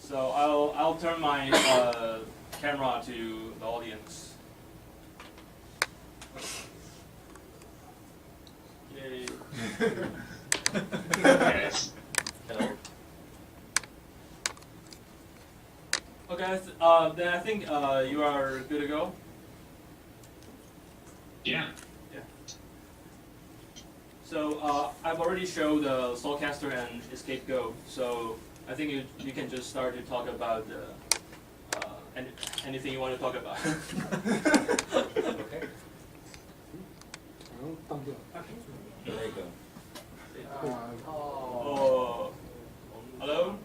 So I'll turn my camera to the audience. Yay. Guys. Hello. Okay, then I think you are good to go. Yeah. So I've already showed the SoulCaster and Escape Go. So I think you can just start to talk about anything you want to talk about. Okay. There you go. Oh, hello.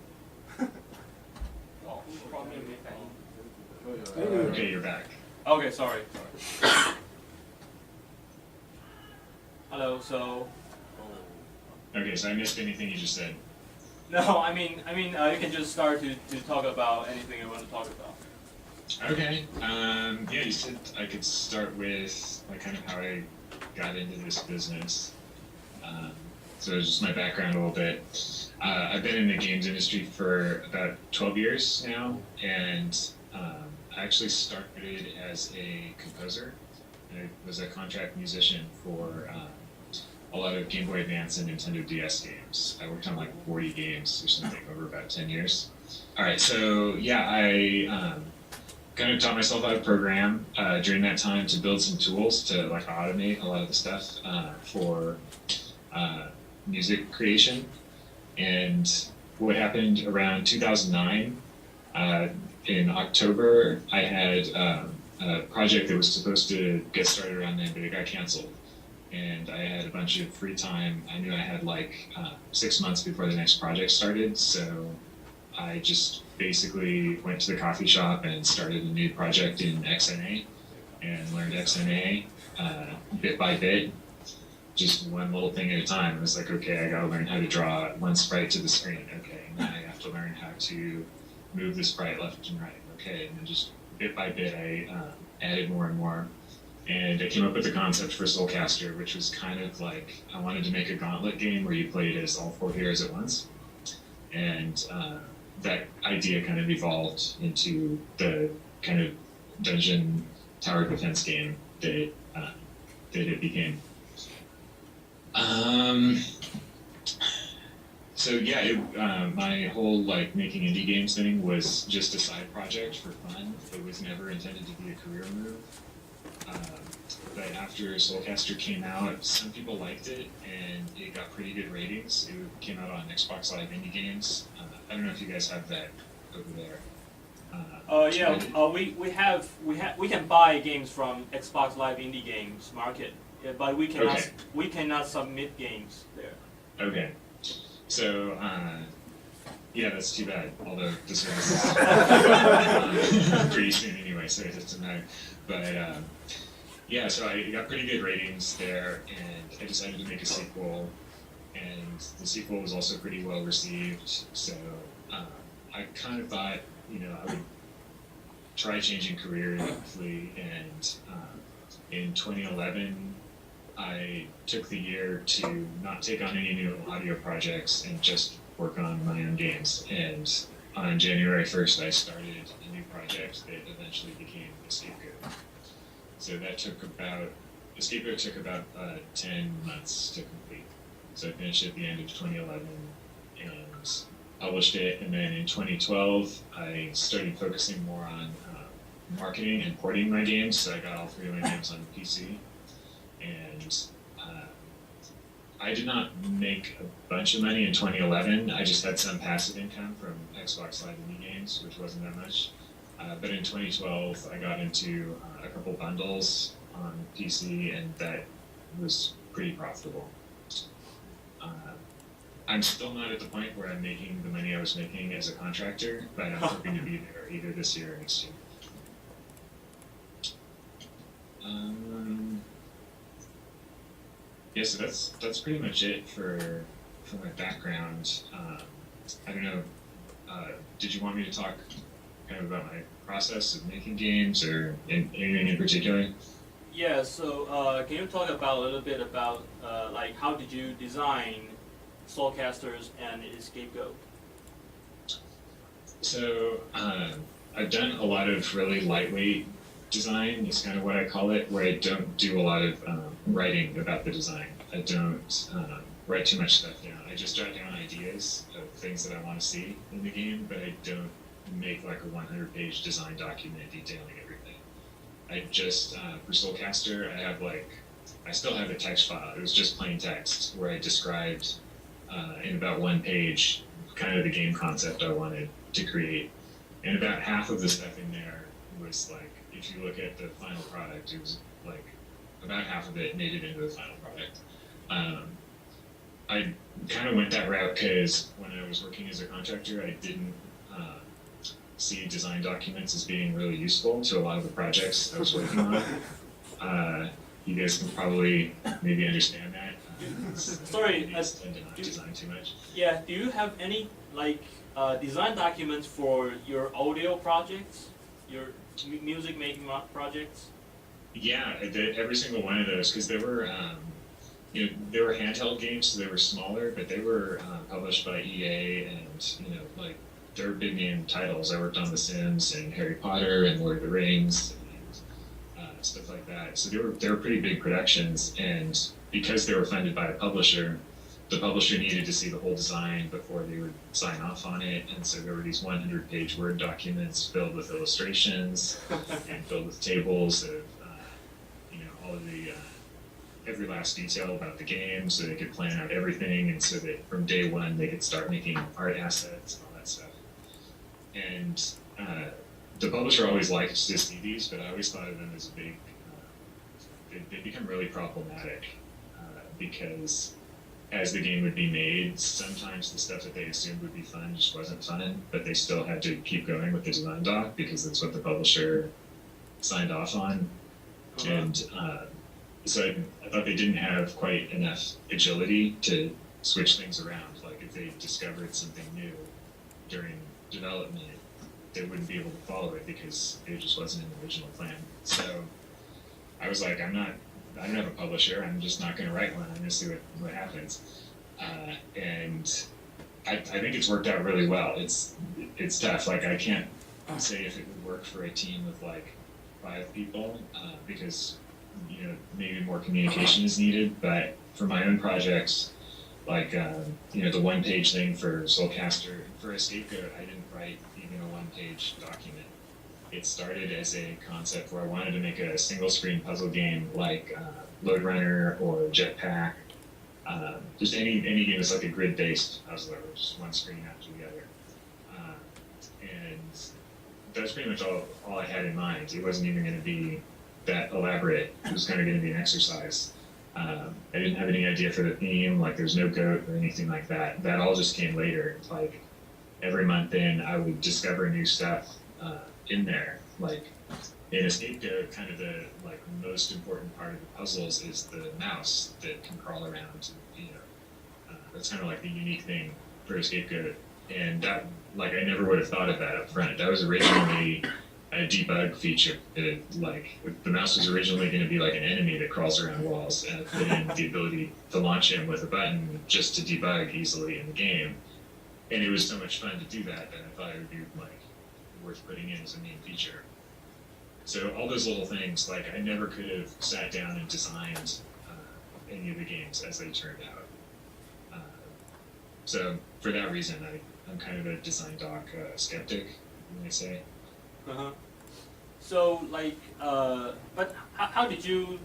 Okay, you're back. Okay, sorry. Hello. So. Okay, so I missed anything you just said. No, I mean, you can just start to talk about anything you want to talk about. Okay. Yeah, you said I could start with like kind of how I got into this business. So just my background a little bit. I've been in the games industry for about 12 years now, and I actually started as a composer. I was a contract musician for a lot of Game Boy Advance and Nintendo DS games. I worked on like 40 games or something over about 10 years. All right, so yeah, I kind of taught myself how to program during that time to build some tools to like automate a lot of the stuff for music creation. And what happened around 2009, in October, I had a project that was supposed to get started around then, but it got canceled. And I had a bunch of free time. I knew I had like 6 months before the next project started, so I just basically went to the coffee shop and started a new project in XNA and learned XNA bit by bit, just one little thing at a time. It was like, okay, I gotta learn how to draw one sprite to the screen. Okay, and then I have to learn how to move the sprite left and right. Okay, and then just bit by bit, I added more and more. And I came up with the concept for SoulCaster, which was kind of like, I wanted to make a gauntlet game where you played as all 4 heroes at once. And that idea kind of evolved into the kind of dungeon tower defense game that it became. So yeah, my whole like making indie games thing was just a side project for fun. It was never intended to be a career move. But after SoulCaster came out, some people liked it, and it got pretty good ratings. It came out on Xbox Live Indie Games. I don't know if you guys have that over there. Yeah, we can buy games from Xbox Live Indie Games Market, but we cannot submit games there. Okay, so yeah, that's too bad. Although the service is pretty soon anyway, so it doesn't matter. But yeah, so I got pretty good ratings there, and I decided to make a sequel, and the sequel was also pretty well received. So I kind of thought, you know, I would try changing careers, hopefully, and in 2011, I took the year to not take on any new audio projects and just work on my own games. And on January 1st, I started a new project that eventually became Escape Go. So that took about, Escape Go took about 10 months to complete. So I finished at the end of 2011 and published it. And then in 2012, I started focusing more on marketing and porting my games. So I got all 3 of my games on PC. And I did not make a bunch of money in 2011. I just had some passive income from Xbox Live Indie Games, which wasn't that much. But in 2012, I got into a couple bundles on PC, and that was pretty profitable. I'm still not at the point where I'm making the money I was making as a contractor, but I'm hoping to be there either this year or next year. Yeah, so that's pretty much it for my background. I don't know, did you want me to talk kind of about my process of making games or anything in particular? Yeah, so can you talk about a little bit about like how did you design SoulCasters and Escape Go? So I've done a lot of really lightweight design, is kind of what I call it, where I don't do a lot of writing about the design. I don't write too much stuff down. I just jot down ideas of things that I want to see in the game, but I don't make like a 100-page design document detailing everything. I just, for SoulCaster, I still have a text file. It was just plain text where I described in about one page kind of the game concept I wanted to create. And about half of the stuff in there was like, if you look at the final product, it was like about half of it made it into the final product. I kind of went that route because when I was working as a contractor, I didn't see design documents as being really useful to a lot of the projects I was working on. You guys can probably maybe understand that. Sorry, tend to not design too much. Yeah, do you have any like design documents for your audio projects, your music making projects? Yeah, I did every single one of those because they were handheld games, so they were smaller, but they were published by EA, and like they're big name titles. I worked on The Sims and Harry Potter and Lord of the Rings and stuff like that. So they were pretty big productions, and because they were funded by a publisher, the publisher needed to see the whole design before they would sign off on it, and so there were these 100-page Word documents filled with illustrations and filled with tables of all of the every last detail about the game, so they could plan out everything, and so that from day one they could start making art assets and all that stuff. And the publisher always liked to see these, but I always thought of them as a big. They become really problematic because as the game would be made, sometimes the stuff that they assumed would be fun just wasn't fun, but they still had to keep going with the design doc because that's what the publisher signed off on. Uh-huh. And so I thought they didn't have quite enough agility to switch things around. Like if they discovered something new during development, they wouldn't be able to follow it because it just wasn't in the original plan. So I was like, I don't have a publisher. I'm just not going to write one. I'm going to see what happens. And I think it's worked out really well. It's tough. Like I can't say if it would work for a team of like 5 people because maybe more communication is needed. But for my own projects, like the 1-page thing for SoulCaster, for a scapegoat, I didn't write even a 1-page document. It started as a concept where I wanted to make a single-screen puzzle game like Lode Runner or Jetpack. Just any game that's like a grid-based puzzler, just one screen after the other. And that's pretty much all I had in mind. It wasn't even going to be that elaborate. It was kind of going to be an exercise. I didn't have any idea for the theme, like there's no goat or anything like that. That all just came later. It's like every month in, I would discover new stuff in there. Like in a scapegoat, kind of the most important part of the puzzles is the mouse that can crawl around. That's kind of like the unique thing for a scapegoat. And that, I never would have thought of that up front. That was originally a debug feature. The mouse was originally going to be like an enemy that crawls around walls, and put in the ability to launch him with a button just to debug easily in the game. And it was so much fun to do that I thought it would be worth putting in as a main feature. So all those little things, I never could have sat down and designed any of the games as they turned out. So for that reason, I'm kind of a design doc skeptic, you might say. Uh-huh. So but how did you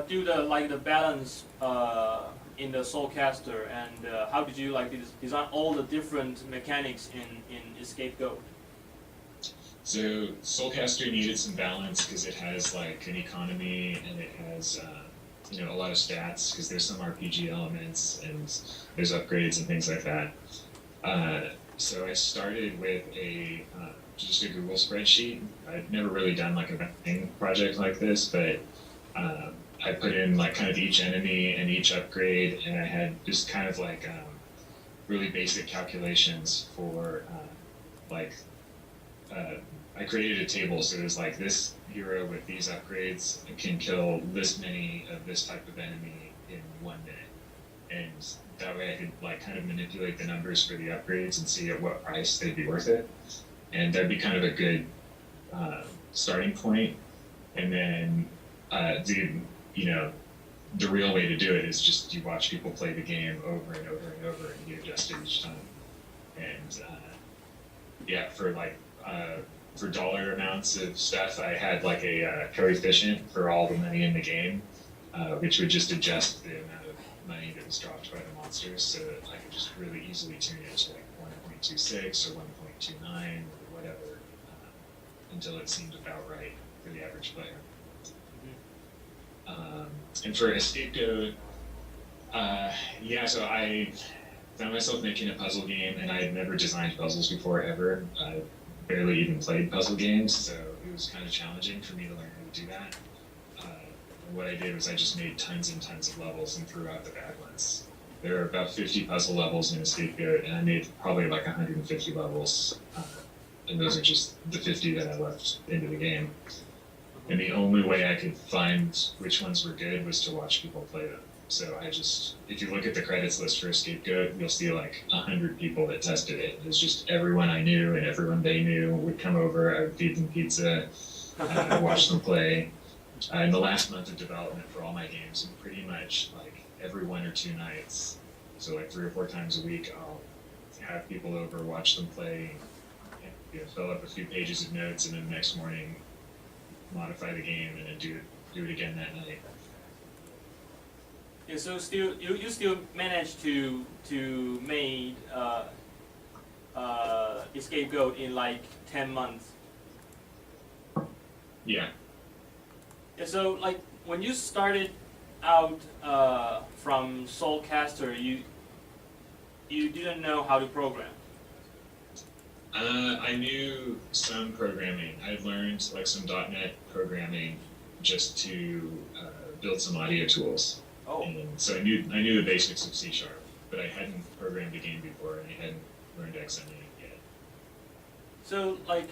do the balance in the SoulCaster, and how did you design all the different mechanics in Scapegoat? So SoulCaster needed some balance because it has an economy, and it has a lot of stats because there's some RPG elements and there's upgrades and things like that. So I started with just a Google spreadsheet. I'd never really done a thing project like this, but I put in kind of each enemy and each upgrade, and I had just kind of really basic calculations for I created a table, so it was this hero with these upgrades can kill this many of this type of enemy in 1 minute. And that way I could kind of manipulate the numbers for the upgrades and see at what price they'd be worth it. and that'd be kind of a good starting point. And then the real way to do it is just you watch people play the game over and over and over, and you adjust it each time. And for dollar amounts of stuff, I had like a coefficient for all the money in the game, which would just adjust the amount of money that was dropped by the monsters, so that I could just really easily tune it to like 1.26 or 1.29 or whatever, until it seemed about right for the average player. And for a scapegoat, so I found myself making a puzzle game, and I had never designed puzzles before ever. I barely even played puzzle games, so it was kind of challenging for me to learn how to do that. And what I did was I just made tons and tons of levels and threw out the bad ones. There are about 50 puzzle levels in a scapegoat, and I made probably like 150 levels, and those are just the 50 that I left into the game. And the only way I could find which ones were good was to watch people play them. So if you look at the credits list for a scapegoat, you'll see like 100 people that tested it. It was just everyone I knew and everyone they knew would come over. I would feed them pizza, watch them play. In the last month of development for all my games, pretty much like every 1 or 2 nights, so like 3 or 4 times a week, I'll have people over, watch them play, and fill up a few pages of notes, and then the next morning modify the game and then do it again that night. Yeah, so you still managed to make Scapegoat in like 10 months. Yeah. Yeah, so like when you started out from SoulCaster, you didn't know how to program. I knew some programming. I learned like some .NET programming just to build some audio tools. Oh. And so I knew the basics of C#, but I hadn't programmed a game before, and I hadn't learned XNA yet. So like,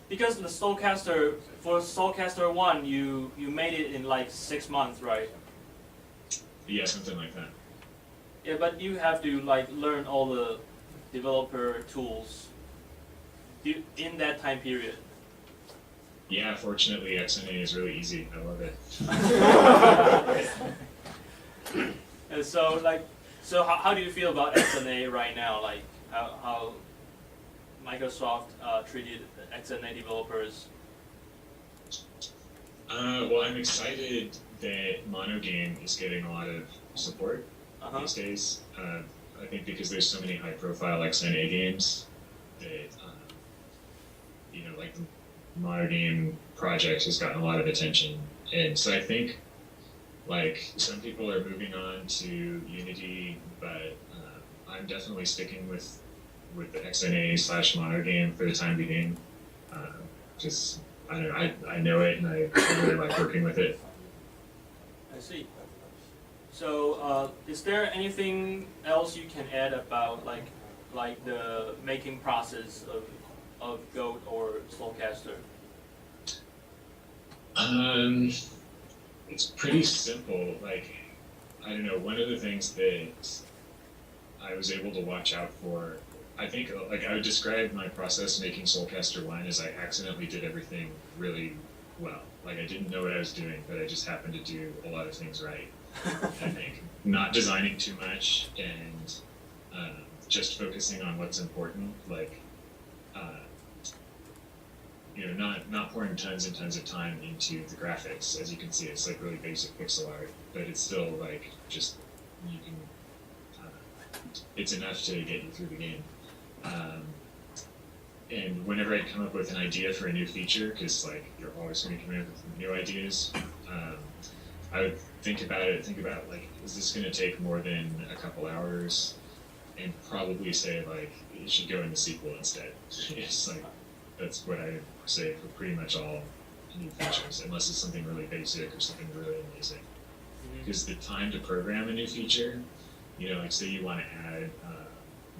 because the SoulCaster, for SoulCaster 1, you made it in like 6 months, right? Yeah, something like that. Yeah, but you have to like learn all the developer tools in that time period. Yeah, fortunately, XNA is really easy. I love it. And so how do you feel about XNA right now? Like how Microsoft treated XNA developers? Well, I'm excited that monogame is getting a lot of support these days. I think because there's so many high-profile XNA games that like the monogame project has gotten a lot of attention, and so I think like some people are moving on to Unity, but I'm definitely sticking with the XNA/monogame for the time being. Just I know it, and I really like working with it. I see. So, is there anything else you can add about like the making process of Goat or SoulCaster? It's pretty simple. Like, I don't know, one of the things that I was able to watch out for, I think, like, I would describe my process making SoulCaster 1 as I accidentally did everything really well. Like, I didn't know what I was doing, but I just happened to do a lot of things right. I think not designing too much and just focusing on what's important, like not pouring tons and tons of time into the graphics. As you can see, it's like really basic pixel art, but it's still like just you can. It's enough to get you through the game. And whenever I come up with an idea for a new feature, because like you're always going to come in with new ideas, I would think about like, is this going to take more than a couple hours? And probably say like, it should go in the sequel instead. It's like, that's what I say for pretty much all new features, unless it's something really basic or something really amazing. Because the time to program a new feature, like say you want to add,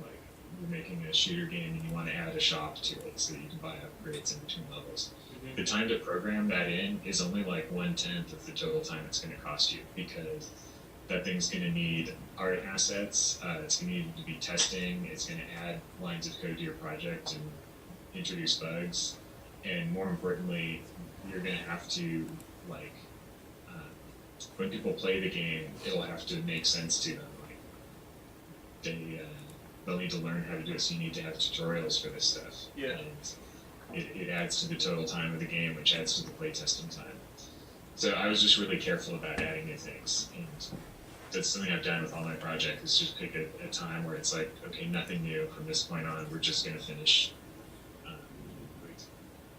like you're making a shooter game and you want to add a shop to it so that you can buy upgrades in between levels. The time to program that in is only like 1/10 of the total time it's going to cost you, because that thing's going to need art assets. It's going to need to be testing. It's going to add lines of code to your project and introduce bugs. And more importantly, you're going to have to, like, when people play the game, it'll have to make sense to them. Like, they'll need to learn how to do it, so you need to have tutorials for this stuff. Yeah. And it adds to the total time of the game, which adds to the playtesting time. So I was just really careful about adding new things. And that's something I've done with all my projects, is just pick a time where it's like, okay, nothing new from this point on, we're just going to finish.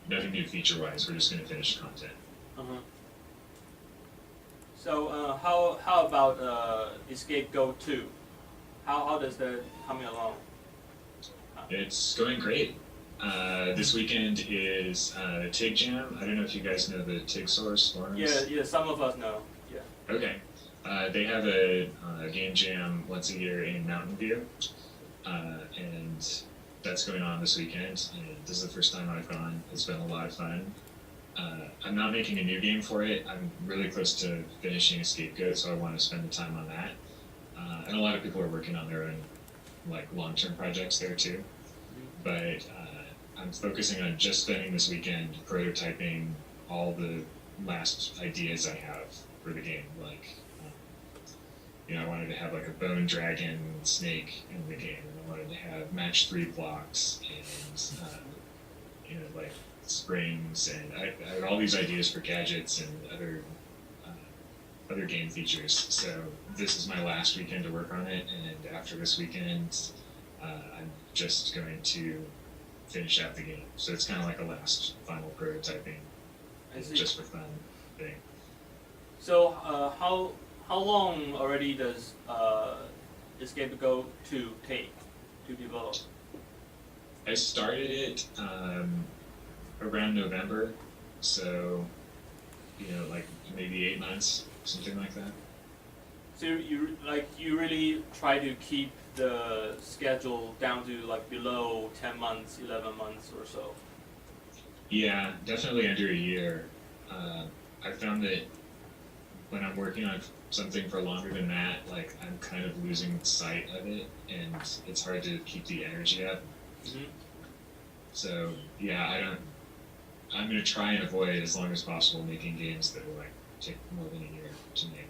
Nothing new feature-wise, we're just going to finish content. Uh-huh. So how about Escape Go 2? How does that coming along? It's going great. This weekend is TIG Jam. I don't know if you guys know the TIG source forums. Yeah, some of us know. Yeah. Okay. They have a game jam once a year in Mountain View, and that's going on this weekend. And this is the first time I've gone. It's been a lot of fun. I'm not making a new game for it. I'm really close to finishing Scapegoat, so I want to spend the time on that. And a lot of people are working on their own, like, long-term projects there too. But I'm focusing on just spending this weekend prototyping all the last ideas I have for the game. Like, I wanted to have like a bone dragon snake in the game, and I wanted to have match 3 blocks, and like springs, and I had all these ideas for gadgets and other game features. So this is my last weekend to work on it, and after this weekend, I'm just going to finish out the game. So it's kind of like a last final prototyping, just for fun thing. So how long already does Escape Go 2 take to develop? I started it around November, so like maybe 8 months, something like that. So you really try to keep the schedule down to like below 10 months, 11 months or so. Yeah, definitely under a year. I found that when I'm working on something for longer than that, like, I'm kind of losing sight of it, and it's hard to keep the energy up. Mm-hmm. So yeah, I'm gonna try and avoid, as long as possible, making games that will like take more than a year to make.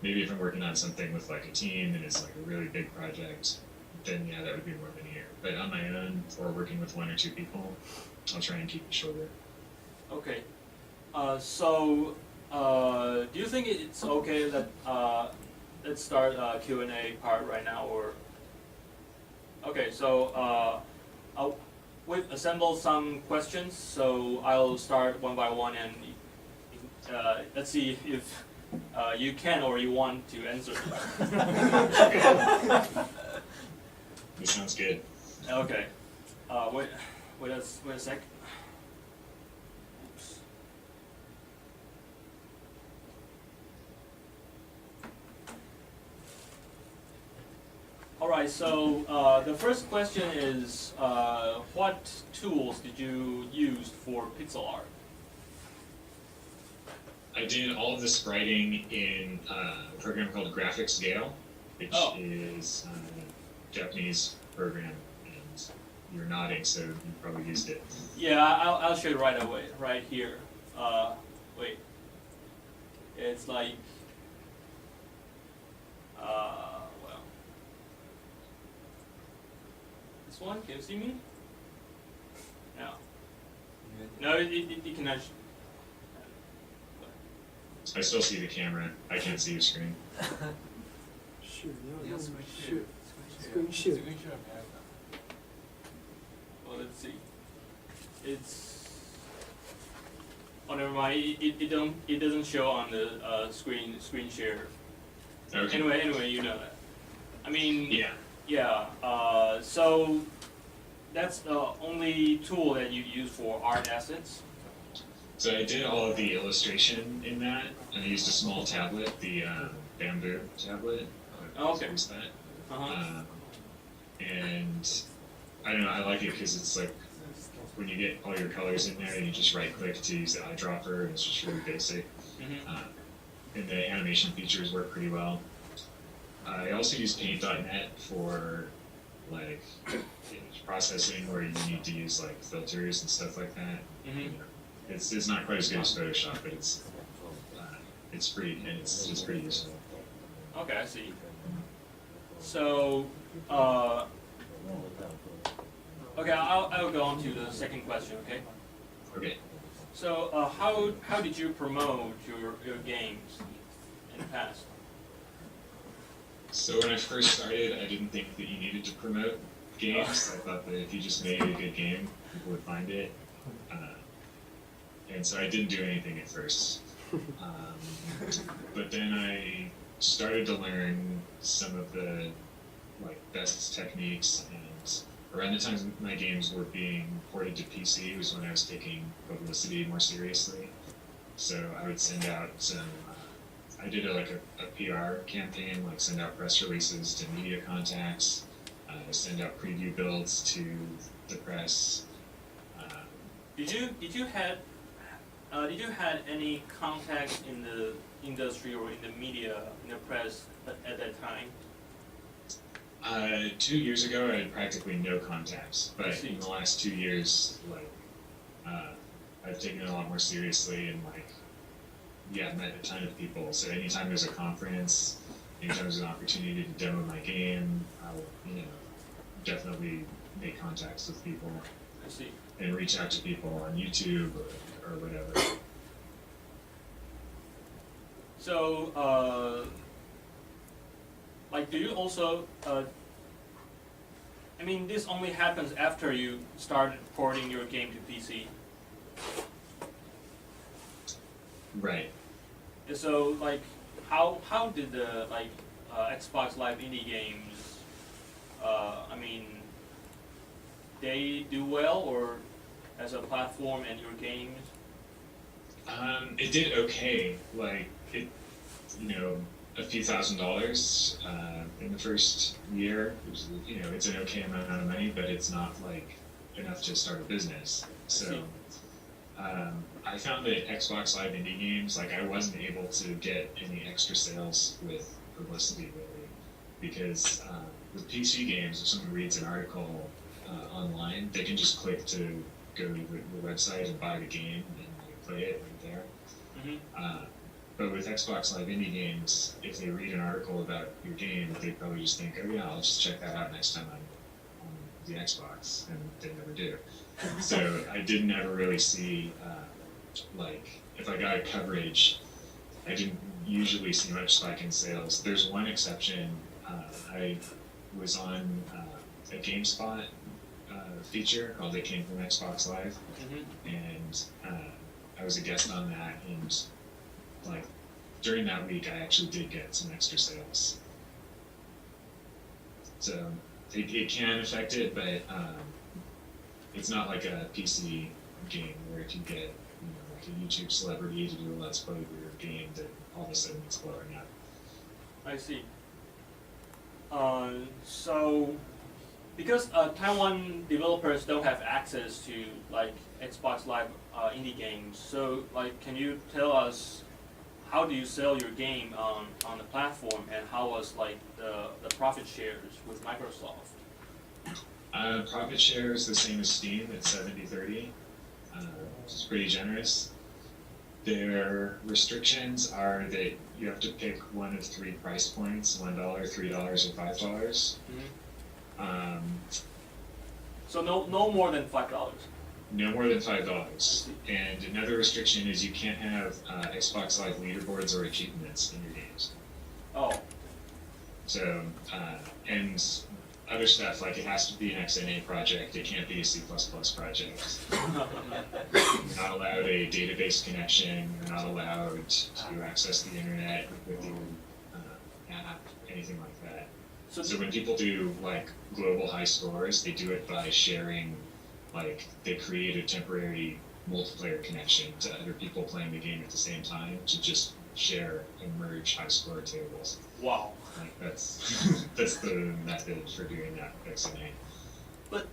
Maybe if I'm working on something with like a team and it's like a really big project, then yeah, that would be more than a year. But on my own, or working with 1 or 2 people, I'll try and keep it shorter. Okay. So do you think it's okay that let's start Q&A part right now, or? Okay, so we've assembled some questions, so I'll start one by one, and let's see if you can or you want to answer. This sounds good. Okay. Wait a sec. Oops. All right. So the first question is, what tools did you use for pixel art? I did all of the spriting in a program called Graphics Gale, which is a Japanese program, and you're nodding, so you probably used it. Yeah, I'll show you right away, right here. Wait. It's like, well, this one, can you see me? No. No, it cannot. I still see the camera. I can't see your screen. Sure, Yeah, no, screen sure. Screen share. Well, let's see. It's. Oh, never mind. It doesn't show on the screen share. Okay. Anyway, you know that. I mean. Yeah. Yeah. So that's the only tool that you use for art assets. So I did all of the illustration in that, and I used a small tablet, the bamboo tablet. Okay. I used that. Uh-huh. And I don't know, I like it because it's like, when you get all your colors in there, you just right click to use the eyedropper, and it's just really basic. Mm-hmm. And the animation features work pretty well. I also use Paint.net for like image processing, where you need to use like filters and stuff like that. Mm-hmm. It's not quite as good as Photoshop, but it's free and it's pretty useful. Okay, I see. So, okay, I'll go on to the second question. Okay. Okay. So, how did you promote your games in the past? So when I first started, I didn't think that you needed to promote games. I thought that if you just made a good game, people would find it. And so I didn't do anything at first. But then I started to learn some of the best techniques, and around the time my games were being ported to PC was when I was taking publicity more seriously. So I would send out some. I did a PR campaign, like send out press releases to media contacts, send out preview builds to the press. Did you had any contacts in the industry or in the media, in the press at that time? 2 years ago, I had practically no contacts, but in the last 2 years, I've taken it a lot more seriously and met a ton of people. So anytime there's a conference, anytime there's an opportunity to demo my game, I'll definitely make contacts with people. I see. And reach out to people on YouTube or whatever. So, do you also? I mean, this only happens after you started porting your game to PC. Right. So, how did the Xbox Live indie games? I mean, they do well, or as a platform and your games? It did okay. A few $1,000s in the first year. It's an okay amount of money, but it's not enough to start a business. So I found that Xbox Live indie games, I wasn't able to get any extra sales with publicity really, because with PC games, if someone reads an article online, they can just click to go to the website and buy the game and play it right there. Mm-hmm. But with Xbox Live indie games, if they read an article about your game, they probably just think, oh yeah, I'll just check that out next time I'm on the Xbox, and they never do. So I didn't ever really see, if I got coverage, I didn't usually see much spike in sales. There's one exception. I was on a GameSpot feature called They Came From Xbox Live, Mm-hmm. and I was a guest on that, and during that week I actually did get some extra sales. So it can affect it, but it's not like a PC game where if you get a YouTube celebrity to do a let's play of your game, that all of a sudden it's blowing up. I see. So, because Taiwan developers don't have access to Xbox Live indie games, so can you tell us how do you sell your game on the platform, and how was the profit shares with Microsoft? Profit share is the same as Steam at 70-30. It's pretty generous. Their restrictions are that you have to pick one of 3 price points: $1, $3, or $5. Mm-hmm. So no more than $5. No more than $5. And another restriction is you can't have Xbox Live leaderboards or achievements in your games. Oh. So, and other stuff, it has to be an XNA project, it can't be a C++ project. You're not allowed a database connection, you're not allowed to access the internet with your app, anything like that. So when people do global high scores, they do it by sharing, they create a temporary multiplayer connection to other people playing the game at the same time to just share and merge high score tables. Wow. That's the method for doing that XNA. But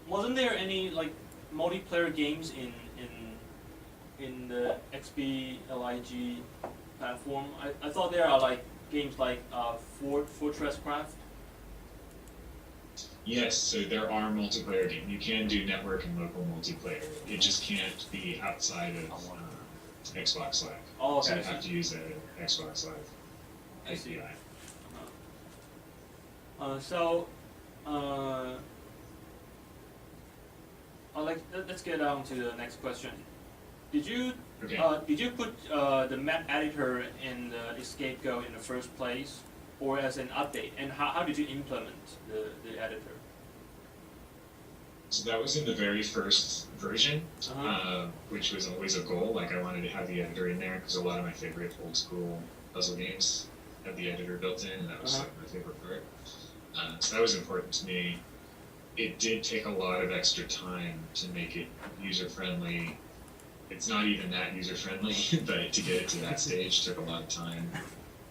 wasn't there any multiplayer games in the XBLIG platform? I thought there are like games like Fortress Craft. Yes, so there are multiplayer games. You can do network and local multiplayer. It just can't be outside of Xbox Live. Oh, okay. So you have to use an Xbox Live I see. API. Let's get on to the next question. Did you Okay. put the map editor in the Escape Go in the first place, or as an update? And how did you implement the editor? So that was in the very first version, Uh-huh. which was always a goal. Like I wanted to have the editor in there because a lot of my favorite old school puzzle games have the editor built in, and that was like my favorite part. So that was important to me. It did take a lot of extra time to make it user friendly. It's not even that user friendly, but to get it to that stage took a lot of time.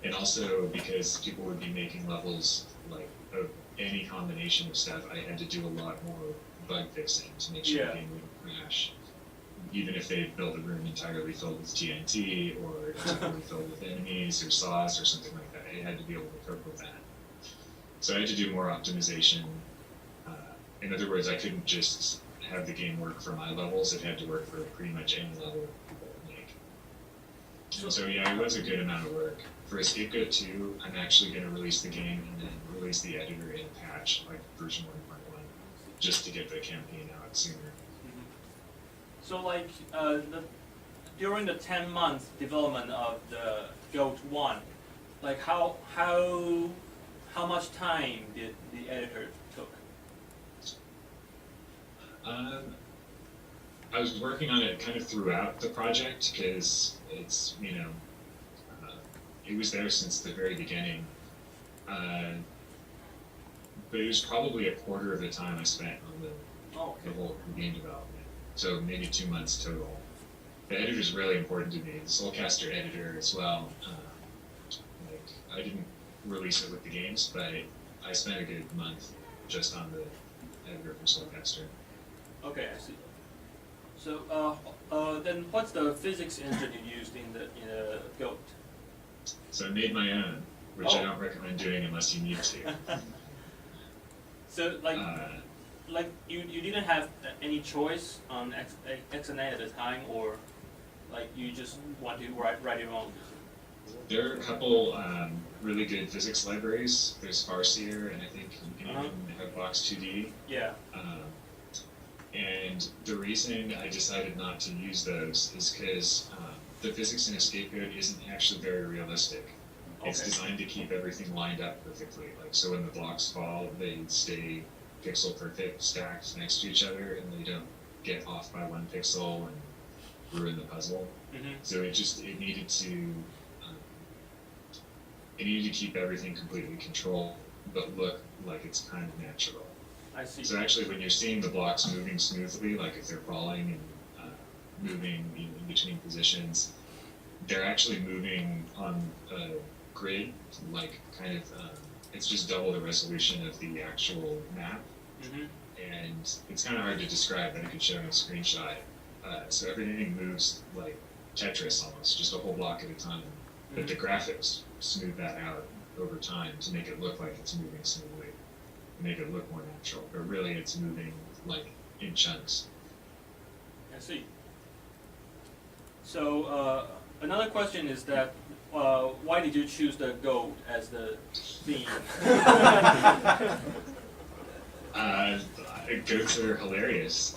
And also because people would be making levels like of any combination of stuff, I had to do a lot more bug fixing to make sure the game wouldn't crash. Even if they built a room entirely filled with TNT or entirely filled with enemies or saws or something like that, I had to be able to cope with that. So I had to do more optimization. In other words, I couldn't just have the game work for my levels, it had to work for pretty much any level people would make. So yeah, it was a good amount of work. For Escape Go 2, I'm actually going to release the game and then release the editor in a patch, like version 1.1, just to get the campaign out sooner. So like during the 10-month development of the Goat 1, like how much time did the editor took? I was working on it kind of throughout the project because it's, it was there since the very beginning. But it was probably a quarter of the time I spent on the whole game development. So maybe 2 months total. The editor is really important to me. The SoulCaster editor as well. I didn't release it with the games, but I spent a good month just on the editor for SoulCaster. Okay, I see. So then what's the physics engine you used in the Goat? So I made my own, which I don't recommend doing unless you need to. So like you didn't have any choice on XNA at the time, or like you just want to write your own? There are a couple really good physics libraries. There's Farseer, and I think you can even have Box2D. Yeah. And the reason I decided not to use those is because the physics in Escape Go isn't actually very realistic. It's designed to keep everything lined up perfectly. Like so, when the blocks fall, they stay pixel perfect, stacked next to each other, and they don't get off by 1 pixel and ruin the puzzle. Mm-hmm. So it needed to keep everything completely controlled, but look like it's kind of natural. I see. So actually, when you're seeing the blocks moving smoothly, like if they're falling and moving in between positions, they're actually moving on a grid, like kind of, it's just double the resolution of the actual map. Mm-hmm. And it's kind of hard to describe, but I could show you a screenshot. So everything moves like Tetris almost, just a whole block at a time. But the graphics smooth that out over time to make it look like it's moving smoothly, make it look more natural. But really, it's moving like in chunks. I see. So another question is that why did you choose the goat as the theme? Goats are hilarious.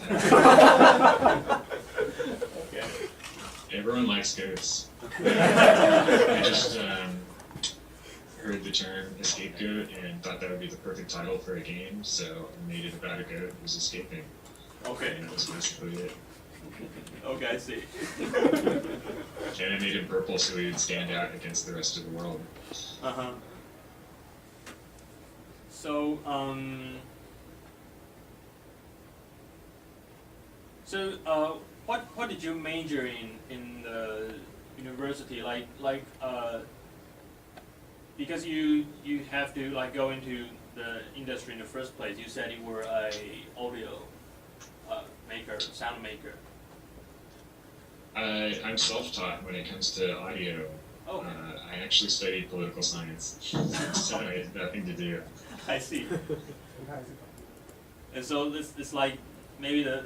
Okay. Everyone likes goats. I just heard the term escape goat and thought that would be the perfect title for a game, so I made it about a goat who's escaping. Okay. And that was basically it. Okay, I see. And I made him purple so he would stand out against the rest of the world. Uh-huh. So, what did you major in the university? Because you have to like go into the industry in the first place. You said you were a audio maker, sound maker. I'm self-taught when it comes to audio. Okay. I actually studied political science, so it had nothing to do. I see. 他还是搞 And so it's like maybe the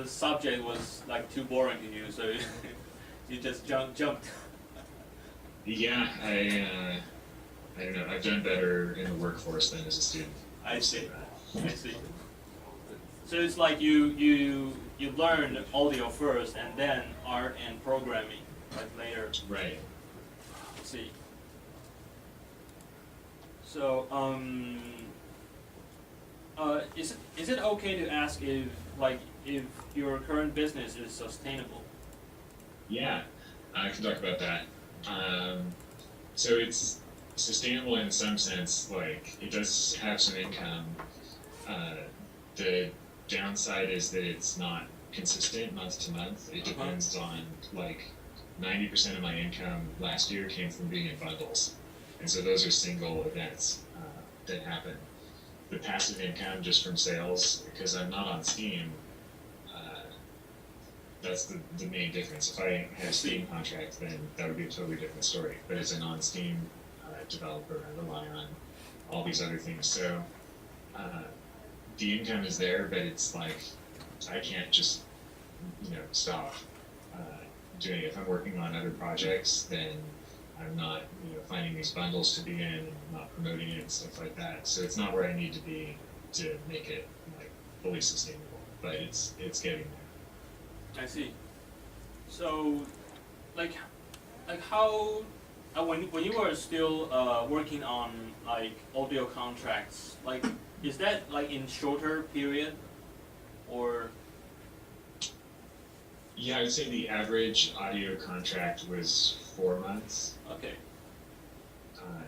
subject was like too boring to you, so you just jumped. Yeah, I don't know. I've done better in the workforce than as a student. I see. I see. So it's like you learn audio first and then art and programming like later. Right. I see. So is it okay to ask if your current business is sustainable? Yeah, I can talk about that. So it's sustainable in some sense. Like it does have some income. The downside is that it's not consistent month to month. It depends on like 90% of my income last year came from being in bundles, and so those are single events that happen. The passive income just from sales, because I'm not on Steam, that's the main difference. If I had a Steam contract, then that would be a totally different story. But as a non-Steam developer, I rely on all these other things. So the income is there, but it's like I can't just stop doing it. If I'm working on other projects, then I'm not finding these bundles to be in and not promoting it and stuff like that. So it's not where I need to be to make it like fully sustainable, but it's getting there. I see. So, like how when you were still working on like audio contracts, like is that like in shorter period, or? Yeah, I would say the average audio contract was 4 months. Okay.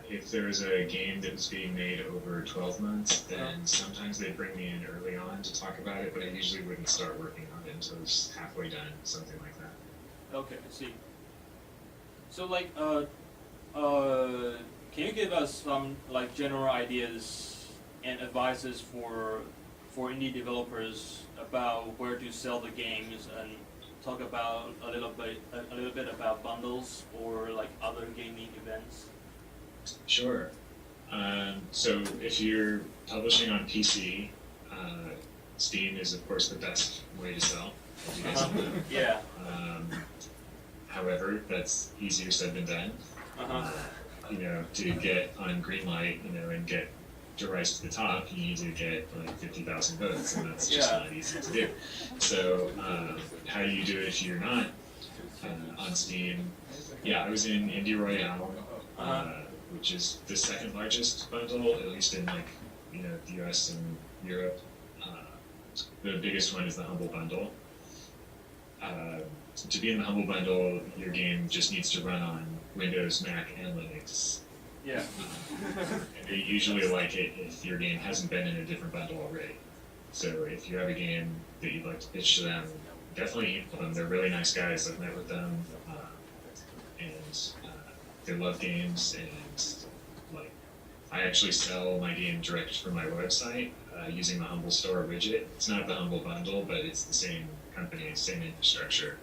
If there was a game that was being made over 12 months, then sometimes they'd bring me in early on to talk about it, but I usually wouldn't start working on it until it was halfway done, something like that. Okay, I see. So like can you give us some like general ideas and advices for indie developers about where to sell the games, and talk about a little bit about bundles or like other gaming events? Sure. So if you're publishing on PC, Steam is of course the best way to sell, as you guys all know. Yeah. However, that's easier said than done. To get on Greenlight, and get to rise to the top, you need to get like 50,000 votes, and that's just not easy to do. So how do you do it if you're not on Steam? Yeah, I was in Indie Royale, which is the second largest bundle, at least in like the US and Europe. The biggest one is the Humble Bundle. To be in the Humble Bundle, your game just needs to run on Windows, Mac, and Linux. Yeah. And they usually like it if your game hasn't been in a different bundle already. So if you have a game that you'd like to pitch to them, definitely email them. They're really nice guys. I've met with them, and they love games. And like, I actually sell my game direct from my website using the Humble Store widget. It's not the Humble Bundle, but it's the same company, same infrastructure.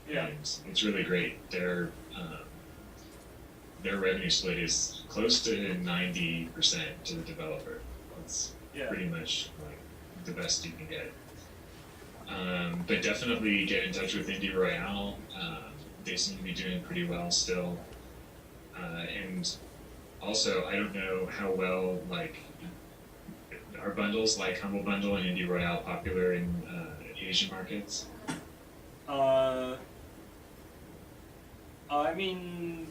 Yeah. And it's really great. Their revenue split is close to 90% to the developer. It's pretty much like the best you can get. But definitely get in touch with Indie Royale. They seem to be doing pretty well still. And also, I don't know how well like are bundles like Humble Bundle and Indie Royale popular in Asian markets. I mean,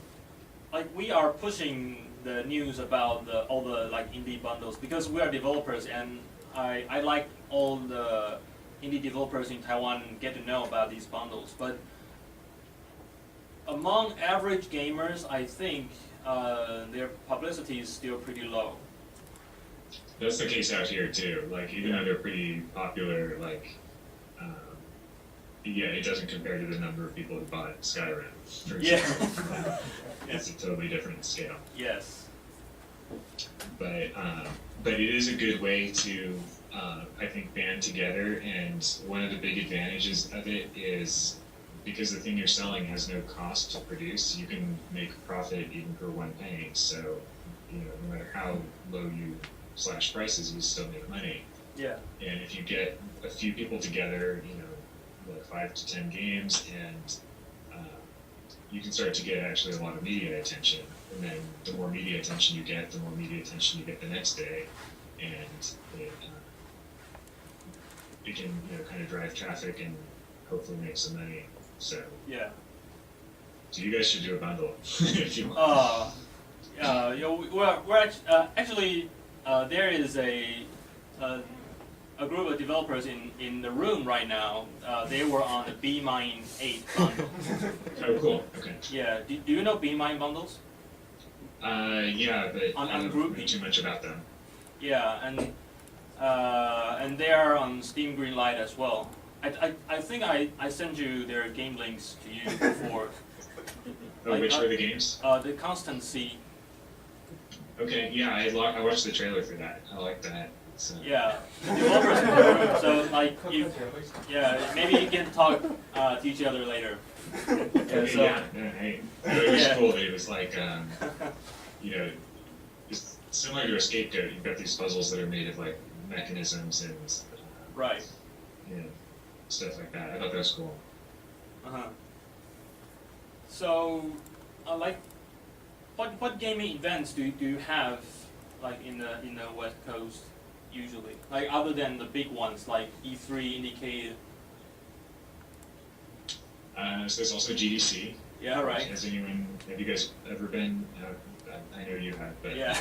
like we are pushing the news about all the like indie bundles because we are developers, and I like all the indie developers in Taiwan get to know about these bundles. But among average gamers, I think their publicity is still pretty low. That's the case out here too. Like even though they're pretty popular, like it doesn't compare to the number of people who bought Skyrim. For example. It's a totally different scale. Yes. But it is a good way to I think band together, and one of the big advantages of it is because the thing you're selling has no cost to produce, you can make profit even for one penny. So, no matter how low you slash prices, you still make money. Yeah. And if you get a few people together, like 5 to 10 games, and you can start to get actually a lot of media attention. And then the more media attention you get, the more media attention you get the next day, and it can kind of drive traffic and hopefully make some money. So Yeah. So you guys should do a bundle if you want. We're actually there is a group of developers in the room right now. They were on the BMine 8 bundle. Oh, cool. Okay. Yeah. Do you know BMine bundles? Yeah, but On I don't group? know too much about them. Yeah, and they are on Steam Greenlight as well. I think I sent you their game links to you before. Oh, which were the games? The Constancy. Okay, yeah, I watched the trailer for that. I like that. So. Yeah, the developers in the room. So maybe you can talk to each other later. Hey, it was cool that it was like, it's similar to a scapegoat. You've got these puzzles that are made of like mechanisms and Right. Stuff like that. I thought that was cool. So, what gaming events do you have like in the West Coast usually? Like other than the big ones like E3, Indicated. So there's also GDC. Yeah, right. Have you guys ever been? I know you have, but yeah.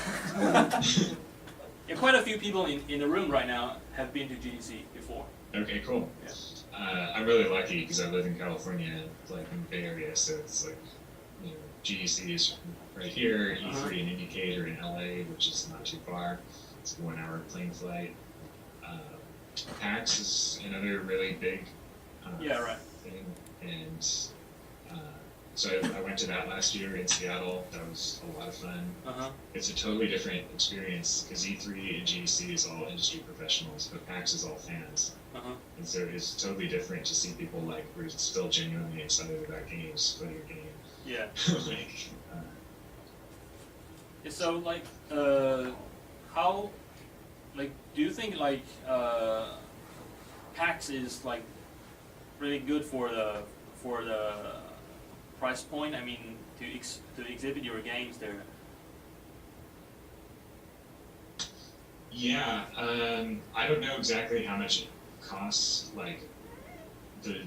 Yeah, quite a few people in the room right now have been to GDC before. Okay, cool. Yeah. I'm really lucky because I live in California, like in the Bay Area, so it's like, GDC is right here, E3 and Indicator in LA, which is not too far. It's a 1-hour plane flight. PAX is another really big thing, and so I went to that last year in Seattle. That was a lot of fun. It's a totally different experience because E3 and GDC is all industry professionals, but PAX is all fans. And so it's totally different to see people like we're still genuinely excited about games, play your game. Yeah. So how, do you think PAX is like really good for the price point? I mean, to exhibit your games there. Yeah, I don't know exactly how much it costs. Like the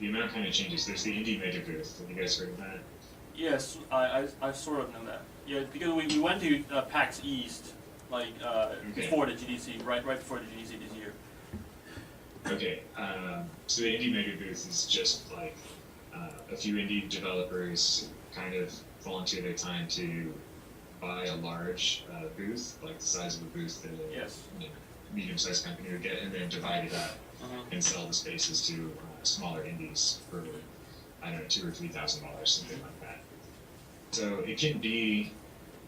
amount kind of changes. There's the indie mega booth. Have you guys heard of that? Yes, I sort of know that. Yeah, because we went to PAX East before the GDC, right before the GDC this year. Okay, so the indie mega booth is just like a few indie developers kind of volunteer their time to buy a large booth, like the size of a booth that a medium-sized company would get, and then divide it up and sell the spaces to smaller indies for, I don't know, $2,000 or $3,000, something like that. So it can be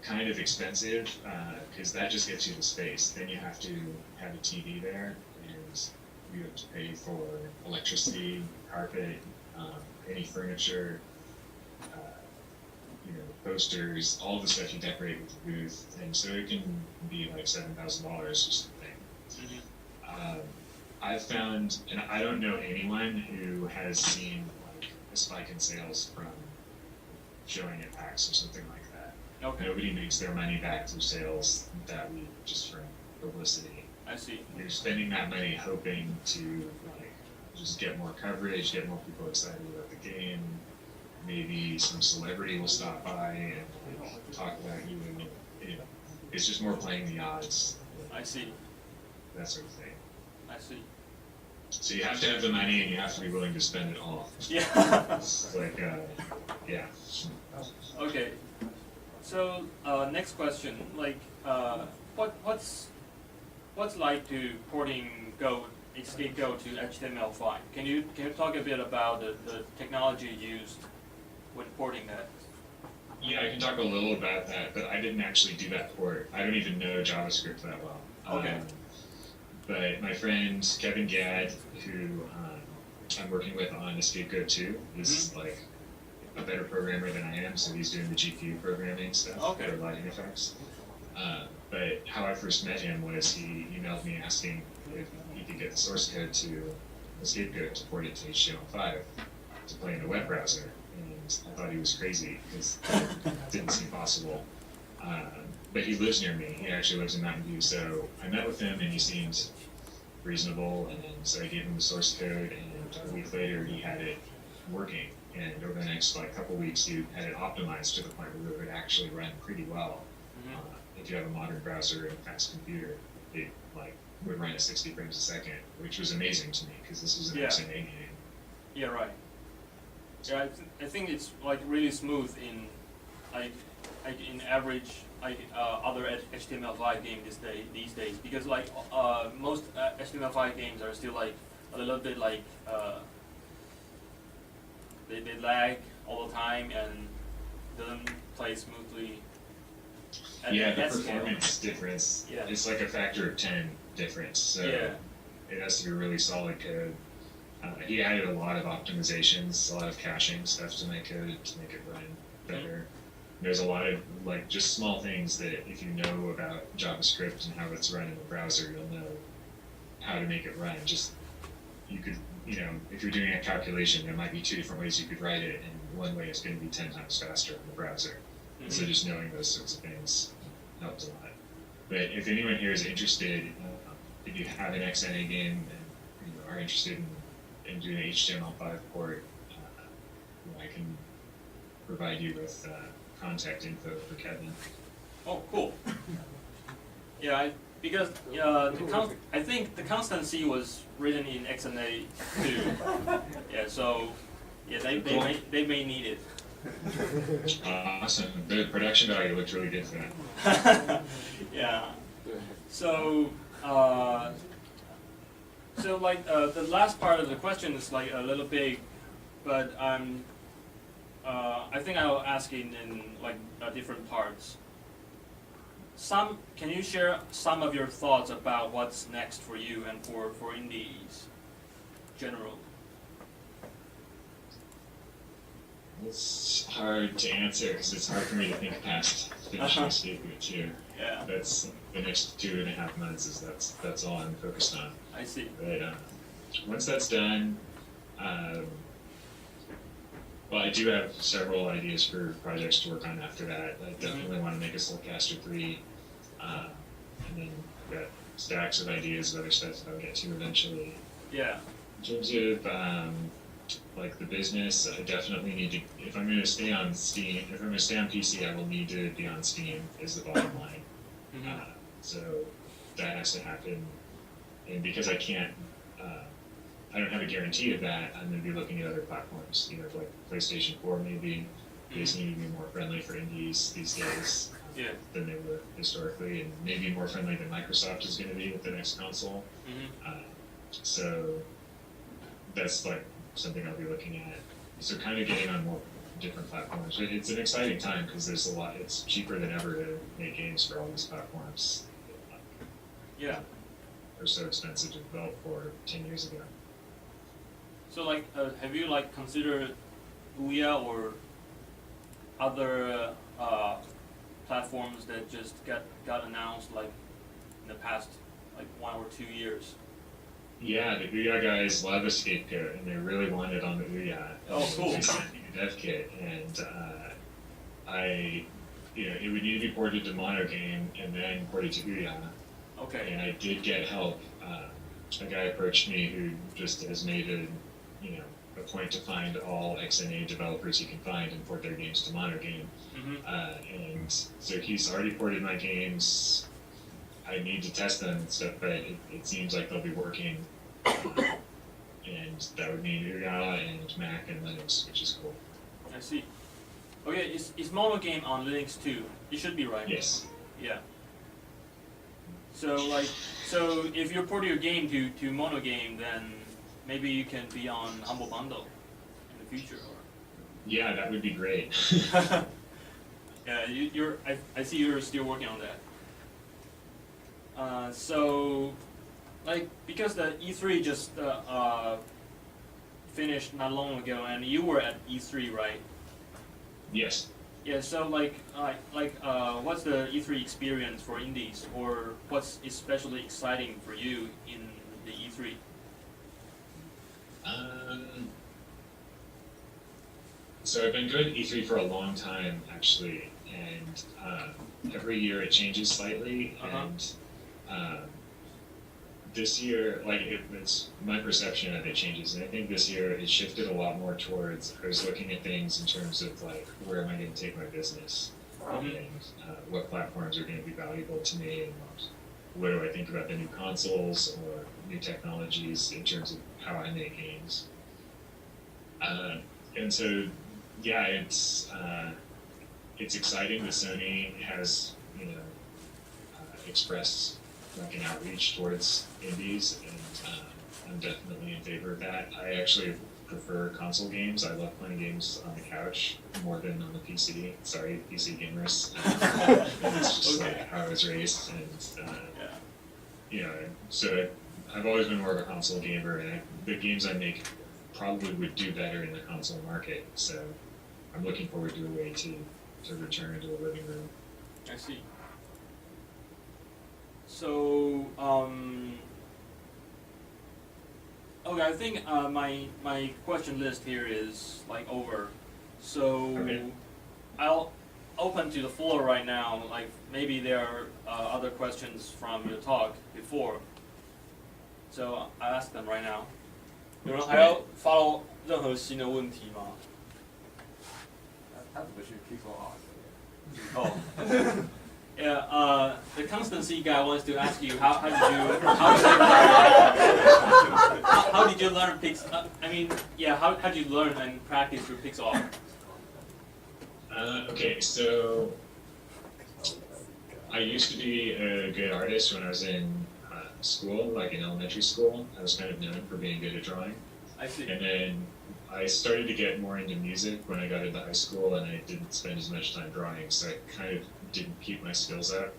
kind of expensive because that just gets you the space. Then you have to have a TV there, and you have to pay for electricity, carpet, any furniture, posters, all the stuff you decorate with the booth, and so it can be like $7,000 or something. I've found, and I don't know anyone who has seen like a spike in sales from showing at PAX or something like that. Okay. Nobody makes their money back through sales that week just from publicity. I see. You're spending that money hoping to just get more coverage, get more people excited about the game. Maybe some celebrity will stop by and talk about you, and it's just more playing the odds. I see. That sort of thing. I see. So you have to have the money, and you have to be willing to spend it all. Yeah. It's like, yeah. Okay. So next question, what's like to porting Escape Go to HTML5? Can you talk a bit about the technology used when porting that? Yeah, I can talk a little about that, but I didn't actually do that port. I don't even know JavaScript that well. Okay. But my friend Kevin Gadd, who I'm working with on a scapegoat too is like a better programmer than I am, so he's doing the GPU programming stuff for lighting effects. But how I first met him was he emailed me asking if he could get the source code to the scapegoat to port it to HTML5 to play in a web browser. And I thought he was crazy because it didn't seem possible. But he lives near me. He actually lives in Mountain View. So I met with him and he seemed reasonable. And so I gave him the source code, and a week later he had it working. And over the next couple weeks, he had it optimized to the point where it would actually run pretty well. If you have a modern browser and a fast computer, it would run at 60 frames a second, which was amazing to me because this was an XNA game. Yeah, right. Yeah, I think it's really smooth in in average other HTML5 game these days, because most HTML5 games are still a little bit they lag all the time and doesn't play smoothly. Yeah, the performance difference is like a factor of 10 difference. So it has to be really solid code. He added a lot of optimizations, a lot of caching stuff to my code to make it run better. There's a lot of just small things that if you know about JavaScript and how it's run in the browser, you'll know how to make it run. Just you could, if you're doing a calculation, there might be 2 different ways you could write it, and one way is going to be 10 times faster in the browser. And so just knowing those sorts of things helps a lot. But if anyone here is interested, if you have an XNA game and are interested in doing an HTML5 port, I can provide you with contact info for Kevin. Oh, cool. Yeah, because I think the constancy was written in XNA too. Yeah, so they may need it. Awesome. The production value looks really good for that. Yeah. So, the last part of the question is a little big, but I think I'll ask it in different parts. Can you share some of your thoughts about what's next for you and for indies, general? It's hard to answer because it's hard for me to think past finishing Scapegoat too. Yeah. That's the next 2.5 months. That's all I'm focused on. I see. But once that's done, well, I do have several ideas for projects to work on after that. I definitely want to make a SoulCaster 3, and then I've got stacks of ideas of other stuff that I'll get to eventually. Yeah. In terms of the business, I definitely need to, if I'm going to stay on Steam, if I'm going to stay on PC, I will need to be on Steam is the bottom line. So that has to happen. And because I can't, I don't have a guarantee of that, I'm going to be looking at other platforms, like PlayStation 4 maybe. They just need to be more friendly for indies these days than they were historically, and maybe more friendly than Microsoft is going to be with the next console. So that's something I'll be looking at. So kind of getting on more different platforms. It's an exciting time because there's a lot. It's cheaper than ever to make games for all these platforms. Yeah. They're so expensive to develop for 10 years ago. So have you considered Ouya or other platforms that just got announced in the past 1 or 2 years? Yeah, the Ouya guys love a scapegoat, and they really want it on the Ouya. Oh, cool. They sent me a dev kit, and it would need to be ported to Monogame and then ported to Ouya. Okay. And I did get help. A guy approached me who just has made a point to find all XNA developers he can find and port their games to Monogame. And so he's already ported my games. I need to test them and stuff, but it seems like they'll be working. And that would mean Ouya and Mac and Linux, which is cool. I see. Okay, is Monogame on Linux too? It should be, right? Yes. Yeah. So if you port your game to Monogame, then maybe you can be on Humble Bundle in the future. Yeah, that would be great. Yeah, I see you're still working on that. So, because the E3 just finished not long ago, and you were at E3, right? Yes. Yeah. So what's the E3 experience for indies, or what's especially exciting for you in the E3? So I've been going to E3 for a long time, actually, and every year it changes slightly. And this year, it's my perception of it changes, and I think this year it shifted a lot more towards I was looking at things in terms of where am I going to take my business, and what platforms are going to be valuable to me, and what do I think about the new consoles or new technologies in terms of how I make games. And so, yeah, it's exciting that Sony has expressed an outreach towards indies, and I'm definitely in favor of that. I actually prefer console games. I love playing games on the couch more than on the PC. Sorry, PC gamers. It's just how I was raised, and so I've always been more of a console gamer, and the games I make probably would do better in the console market. So I'm looking forward to a way to return to a living room. I see. So, okay, I think my question list here is over. So Okay. I'll open to the floor right now. Maybe there are other questions from your talk before. So I ask them right now. 有人还要 follow 任何新的问题吗？他怎么去 pixel art？ Oh. Yeah, the constancy guy wants to ask you how did you learn pixel? How did you learn and practice your pixel art? Okay, so I used to be a good artist when I was in school, in elementary school. I was kind of known for being good at drawing. I see. And then I started to get more into music when I got into high school, and I didn't spend as much time drawing, so I kind of didn't keep my skills up.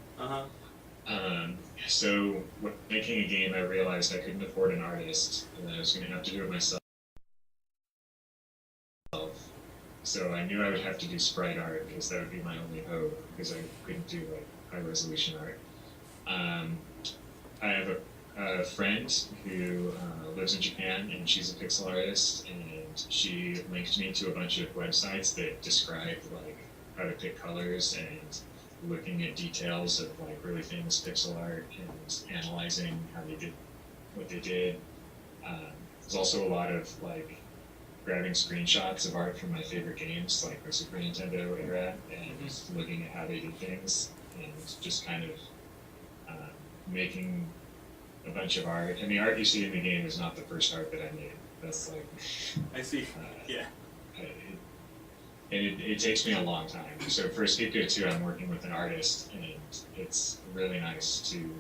So when making a game, I realized I couldn't afford an artist, and that I was going to have to do it myself. So I knew I would have to do sprite art, because that would be my only hope, because I couldn't do high resolution art. I have a friend who lives in Japan, and she's a pixel artist, and she linked me to a bunch of websites that describe how to pick colors and looking at details of really famous pixel art and analyzing how they did what they did. There's also a lot of grabbing screenshots of art from my favorite games, like the Super Nintendo era, and looking at how they did things, and just kind of making a bunch of art. And the art you see in the game is not the first art that I made. That's I see. Yeah. And it takes me a long time. So for Skipgo 2, I'm working with an artist, and it's really nice to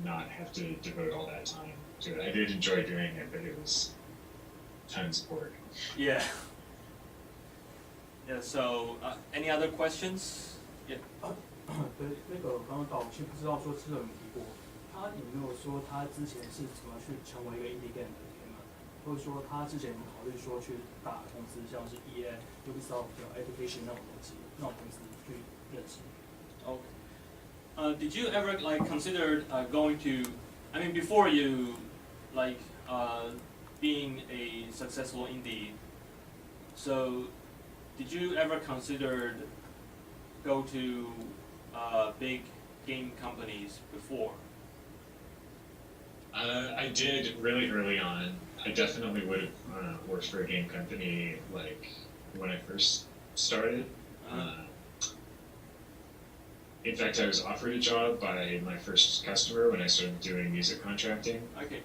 not have to devote all that time to it. I did enjoy doing it, but it was tons of work. Yeah. Yeah. So, any other questions? Yeah. 对，刚刚导师不知道说是有没有提过，他有没有说他之前是怎么去成为一个 indie game 的 gamer， 或者说他之前有没有考虑说去大公司，像是 EA、Ubisoft、Education 那种东西，那种公司去认识。Okay. Did you ever consider going to? Before you being a successful indie. So, did you ever consider go to big game companies before? I did really early on. I definitely would have worked for a game company when I first started. In fact, I was offered a job by my first customer when I started doing music contracting. Okay.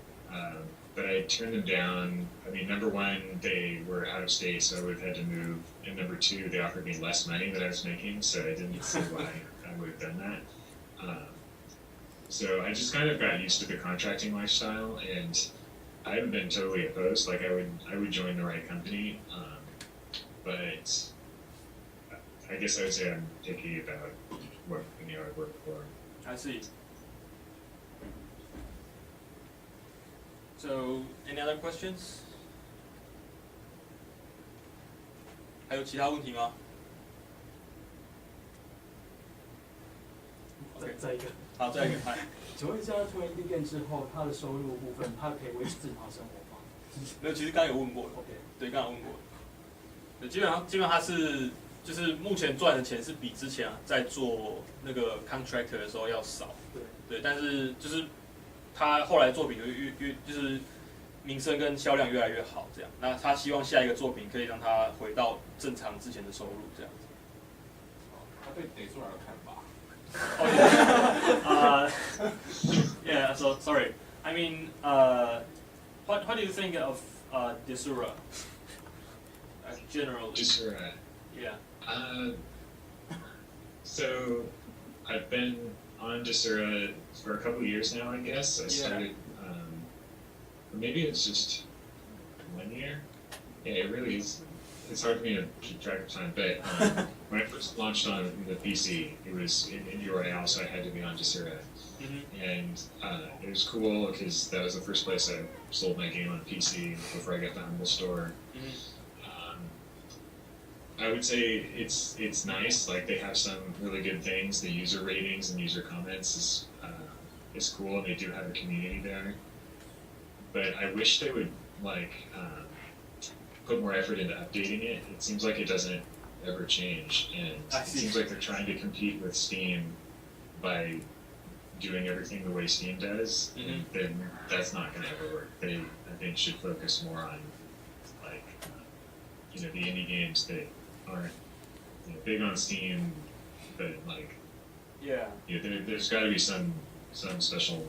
But I turned them down. Number one, they were out of state, so I would have had to move. And number two, they offered me less money than I was making, so I didn't see why I would have done that. So I just kind of got used to the contracting lifestyle, and I haven't been totally opposed. I would join the right company, but I guess I would say I'm picky about what company I would work for. I see. So, any other questions? 还有其他问题吗？再一个。好，再一个。嗨，请问一下，成为 indie game 之后，他的收入部分，他可以维持正常生活吗？没有，其实刚刚有问过了。OK， 对，刚刚有问过了。对，基本上他是就是目前赚的钱是比之前在做那个 contractor 的时候要少。对，但是就是他后来作品越就是名声跟销量越来越好，这样。那他希望下一个作品可以让他回到正常之前的收入，这样子。他对得出来的看法。Oh yeah. So sorry. I mean, what do you think of Desura? Generally. Desura. Yeah. So I've been on Desura for a couple of years now, I guess. I started, maybe it's just 1 year. Yeah, it really is. It's hard for me to keep track of time, but when I first launched on the PC, it was in Indie Royale, so I had to be on Desura. And it was cool because that was the first place I sold my game on PC before I got the Humble Store. I would say it's nice. Like they have some really good things. The user ratings and user comments is cool, and they do have a community there. But I wish they would put more effort into updating it. It seems like it doesn't ever change, and it seems like they're trying to compete with Steam by doing everything the way Steam does. And then that's not going to ever work. They, I think, should focus more on the indie games that aren't big on Steam, but there's got to be some special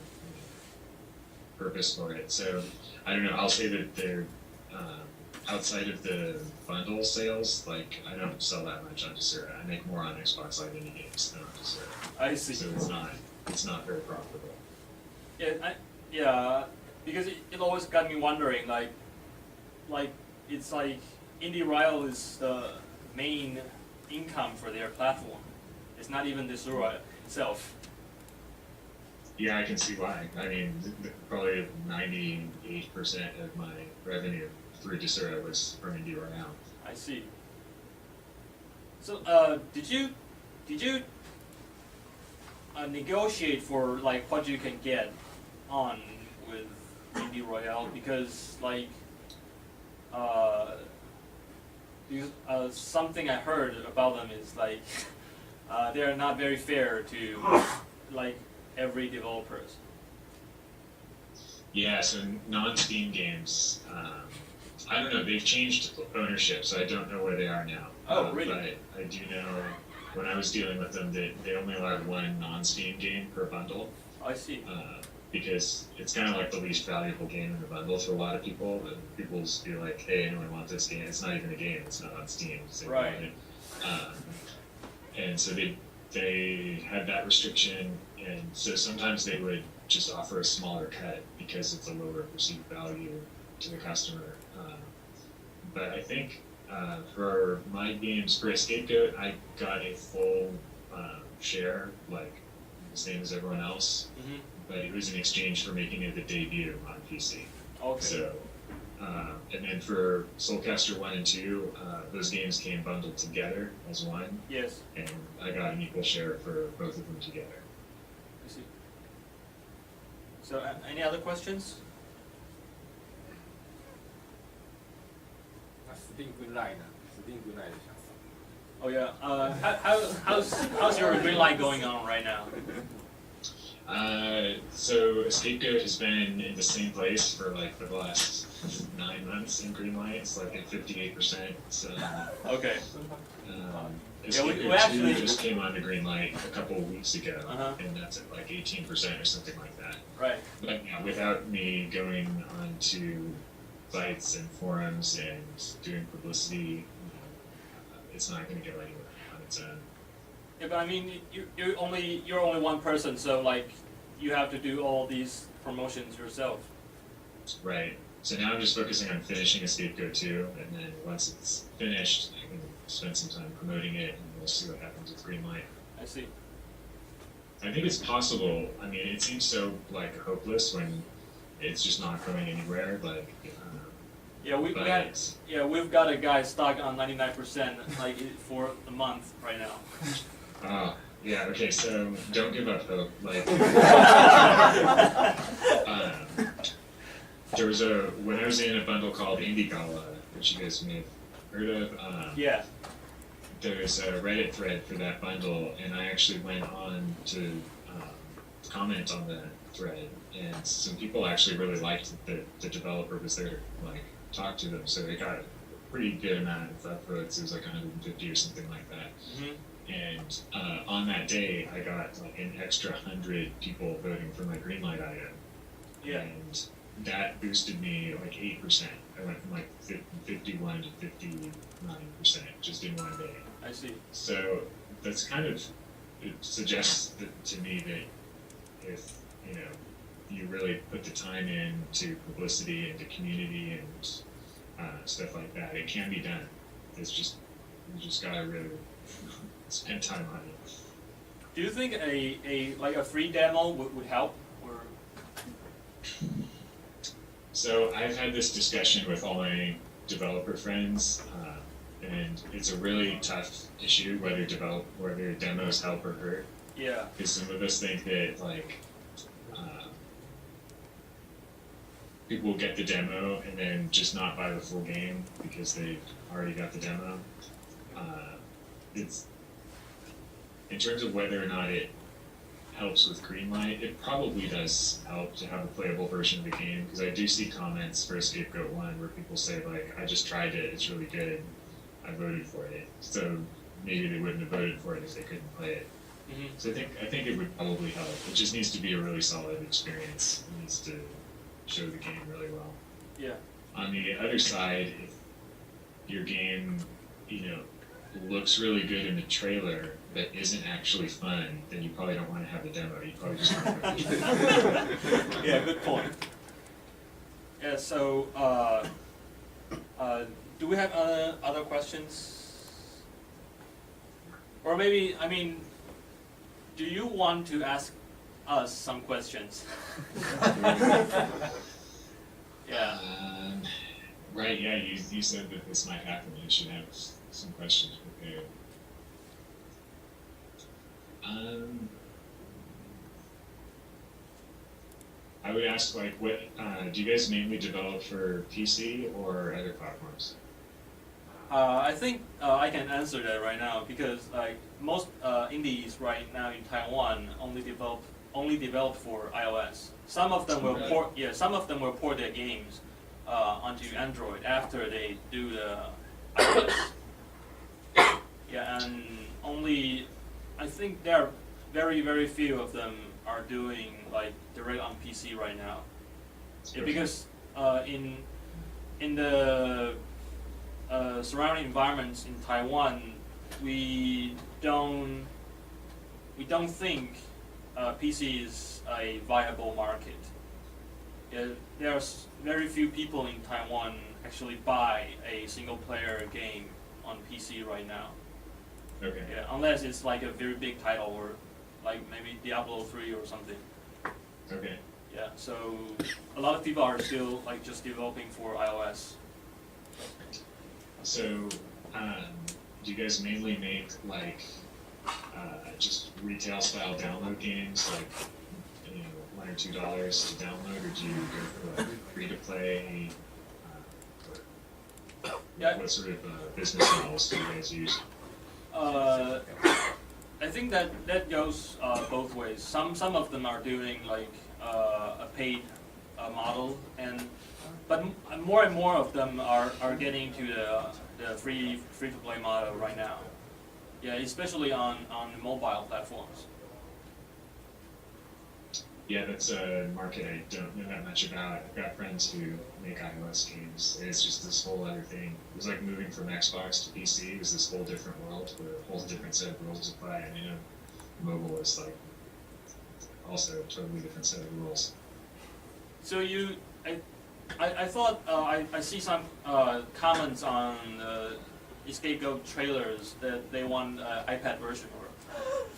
purpose for it. So I don't know. I'll say that they're outside of the bundle sales. Like I don't sell that much on Desura. I make more on Xbox Live indie games than on Desura. I see. So it's not very profitable. Yeah, because it always got me wondering, like it's like Indie Royale is the main income for their platform. It's not even Desura itself. Yeah, I can see why. I mean, probably 98% of my revenue through Desura was from Indie Royale. I see. So, did you negotiate for like what you can get on with Indie Royale? Because something I heard about them is like they are not very fair to like every developers. Yeah, so non-Steam games, I don't know, they've changed ownership, so I don't know where they are now. Oh, really? But I do know when I was dealing with them that they only allowed one non-Steam game per bundle. I see. Because it's kind of like the least valuable game in the bundle to a lot of people, and people just be like, hey, anyone want this game? It's not even a game, it's not on Steam. So right. And so they had that restriction, and so sometimes they would just offer a smaller cut because it's a lower perceived value to the customer. But I think for my games, for a Scapegoat, I got a full share, like the same as everyone else. But it was in exchange for making it the debut on PC. Okay. So, and then for SoulCaster 1 and 2, those games came bundled together as one. Yes. And I got an equal share for both of them together. I see. So, any other questions? 那Steam Greenlight呢？Steam Greenlight 的想法。Oh yeah. How's your green light going on right now? So Scapegoat has been in the same place for like the last 9 months in Greenlight. It's like at 58%. So, Okay. Scapegoat actually 2 just came on to Greenlight a couple of weeks ago, and that's at like 18% or something like that. Right. But yeah, without me going onto sites and forums and doing publicity, it's not going to go anywhere on its own. Yeah, but I mean, you're only one person, so like you have to do all these promotions yourself. Right. So now I'm just focusing on finishing a Scapegoat 2, and then once it's finished, I can spend some time promoting it, and we'll see what happens with Greenlight. I see. I think it's possible. I mean, it seems so like hopeless when it's just not going anywhere. Like, we've got a guy stuck on 99% like for a month right now. Oh, yeah. Okay, so don't give up hope. Like, there was when I was in a bundle called Indie Gala, which you guys may have heard of. Yeah. There's a Reddit thread for that bundle, and I actually went on to comment on that thread, and some people actually really liked that the developer was there to like talk to them, so they got a pretty good amount of upvotes. It was like 150 or something like that. Mm-hmm. And on that day, I got like an extra 100 people voting for my Greenlight item. Yeah. And that boosted me like 8%. I went from like 51 to 59% just in one day. I see. So that's kind of, it suggests to me that if, you know, you really put the time into publicity, into community and stuff like that, it can be done. It's just, you just gotta really spend time on it. Do you think a free demo would help, or? So I've had this discussion with all my developer friends, and it's a really tough issue whether demos help or hurt. Yeah. Because some of us think that like people will get the demo and then just not buy the full game because they've already got the demo. It's in terms of whether or not it helps with Greenlight, it probably does help to have a playable version of the game, because I do see comments for Scapegoat 1 where people say like, I just tried it, it's really good, I voted for it. So maybe they wouldn't have voted for it if they couldn't play it. Mm-hmm. So I think it would probably help. It just needs to be a really solid experience. It needs to show the game really well. Yeah. On the other side, if your game, you know, looks really good in the trailer but isn't actually fun, then you probably don't want to have the demo. You probably just want to Yeah, good point. Yeah, so do we have other questions? Or maybe, I mean, do you want to ask us some questions? Yeah. Right, yeah, you said that this might happen. You should have some questions prepared. I would ask, like, what do you guys mainly develop for PC or other platforms? I think I can answer that right now, because like most indies right now in Taiwan only develop for iOS. Some of them will port their games onto Android after they do the iOS. Yeah, and I think there are very few of them are doing like direct on PC right now. Yeah, because in the surrounding environments in Taiwan, we don't think PC is a viable market. Yeah, there's very few people in Taiwan actually buy a single-player game on PC right now. Okay. Yeah, unless it's like a very big title, or like maybe Diablo 3 or something. Okay. Yeah, so a lot of people are still like just developing for iOS. So, do you guys mainly make like just retail style download games, like $1 or $2 to download, or do you go for like free to play? Yeah. What sort of business models do you guys use? I think that goes both ways. Some of them are doing like a paid model, but more and more of them are getting to the free to play model right now. Yeah, especially on mobile platforms. Yeah, that's a market I don't know that much about. I've got friends who make iOS games. It's just this whole other thing. It was like moving from Xbox to PC. It was this whole different world with a whole different set of rules to play. And mobile is like also a totally different set of rules. So I thought I see some comments on Scapegoat trailers that they want iPad version. Or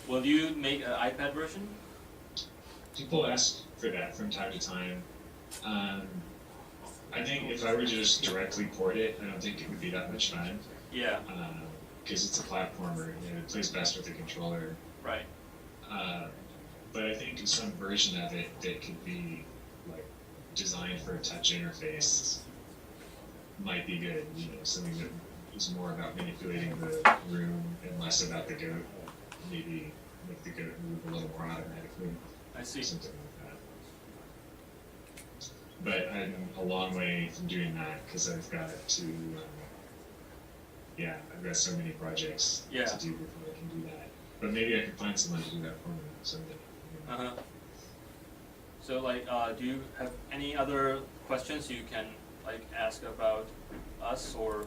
will you make an iPad version? People ask for that from time to time. I think if I were to just directly port it, I don't think it would be that much fun. Yeah. Because it's a platformer, you know, it plays best with a controller. Right. But I think some version of it that could be like designed for a touch interface might be good. You know, something that is more about manipulating the room and less about the goat. Maybe make the goat move a little more automatically. I see. Something like that. But I'm a long way from doing that because I've got to. I've got so many projects to do before I can do that. But maybe I can find someone to do that for me someday. Uh-huh. So like, do you have any other questions you can like ask about us or?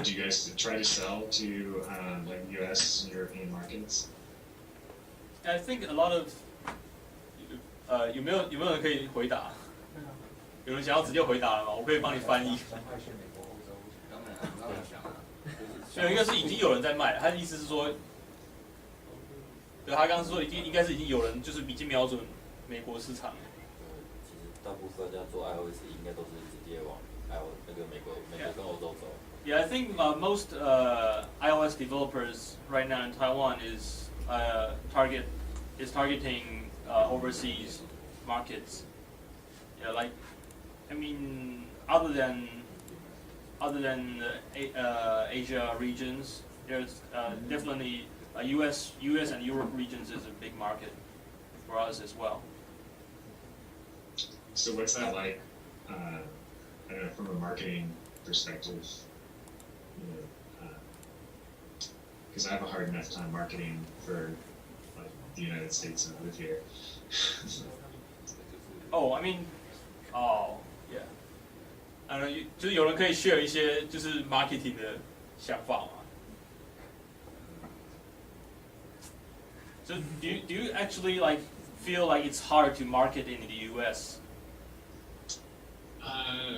Do you guys try to sell to like U.S. and European markets? I think a lot of 有没有人可以回答？有人想要直接回答了吗？我可以帮你翻译。当然想啊，有一个是已经有人在卖，他的意思是说，对他刚刚说应该是已经有人就是已经瞄准美国市场。其实大部分要做 iOS 应该都是直接往那个美国跟欧洲走。Yeah, I think most iOS developers right now in Taiwan is targeting overseas markets. Yeah, like I mean, other than Asia regions, there's definitely US and Europe regions is a big market for us as well. So what's that like? I don't know, from a marketing perspective. Because I have a hard enough time marketing for like the United States and I live here. Oh, I mean, yeah. 就是有人可以 share 一些就是 marketing 的想法吗？ So do you actually like feel like it's hard to market in the U.S.?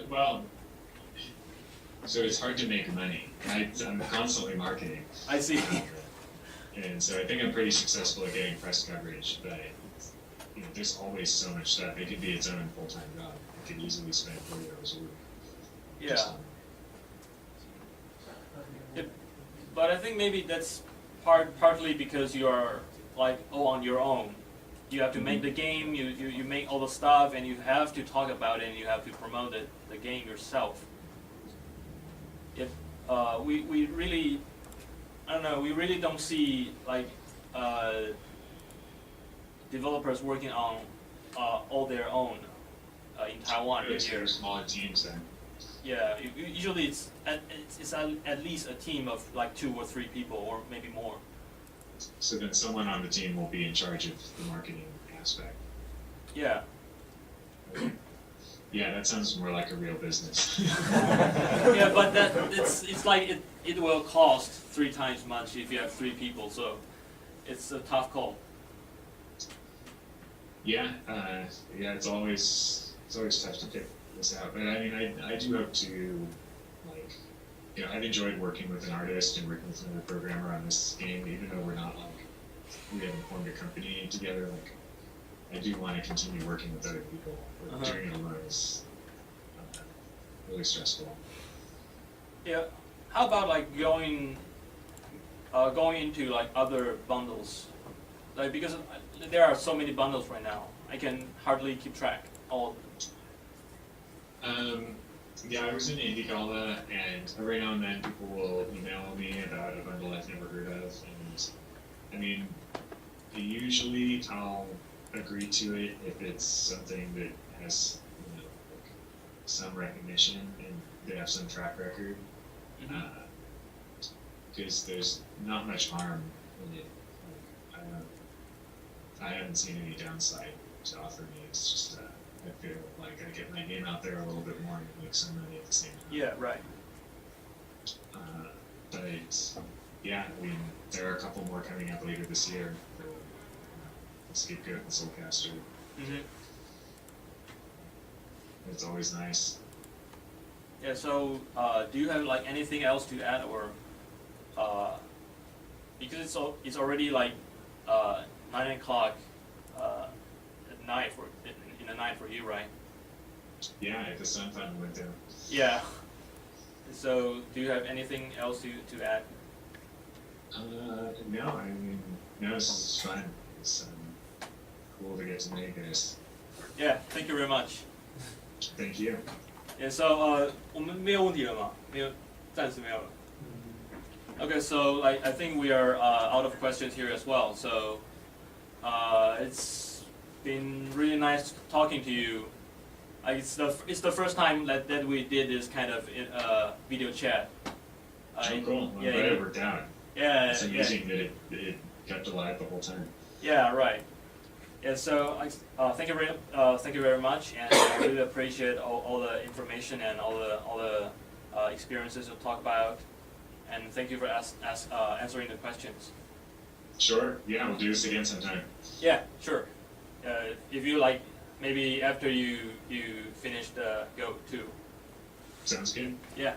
Well, so it's hard to make money. I'm constantly marketing. I see. And so I think I'm pretty successful at getting press coverage, but you know, there's always so much stuff. It could be its own full-time job. I could easily spend 40 hours a week. Yeah. But I think maybe that's partly because you are like on your own. You have to make the game, you make all the stuff, and you have to talk about it, and you have to promote the game yourself. If we really, I don't know, we really don't see like developers working on all their own in Taiwan There's here. smaller teams then. Yeah, usually it's at least a team of like 2 or 3 people, or maybe more. So then someone on the team will be in charge of the marketing aspect. Yeah. Yeah, that sounds more like a real business. Yeah, but it's like it will cost 3 times much if you have 3 people, so it's a tough call. Yeah, it's always tough to pick this out. But I mean, I do hope to, like, you know, I've enjoyed working with an artist and working with another programmer on this game, even though we haven't formed a company together. Like, I do want to continue working with other people. But doing it alone is really stressful. Yeah. How about like going into like other bundles? Like, because there are so many bundles right now, I can hardly keep track all of them. Yeah, I was in Indie Gala, and every now and then people will email me about a bundle I've never heard of, and I mean, usually I'll agree to it if it's something that has, you know, like some recognition and they have some track record, because there's not much harm in it. Like, I haven't seen any downside to offer me. It's just I feel like I get my name out there a little bit more and make some money at the same time. Yeah, right. But yeah, I mean, there are a couple more coming up later this year for Scapegoat and SoulCaster. It's always nice. Yeah. So, do you have like anything else to add, or because it's already like 9 o'clock at night in the night for you, right? Yeah, the sun finally went down. Yeah. So, do you have anything else to add? No, I mean, no, this is fun. It's cool to get to know you guys. Yeah. Thank you very much. Thank you. Yeah. So, 我们没有问题了吗？没有，暂时没有了。Okay, so like I think we are out of questions here as well. So it's been really nice talking to you. It's the first time that we did this kind of video chat. So cool. I'm yeah, glad it worked out. Yeah, It's amazing that it kept alive the whole time. Yeah, right. Yeah, so thank you very much, and I really appreciate all the information and all the experiences you talk about. And thank you for answering the questions. Sure. Yeah, we'll do this again sometime. Yeah, sure. If you like, maybe after you finish the Go too. Sounds good. Yeah.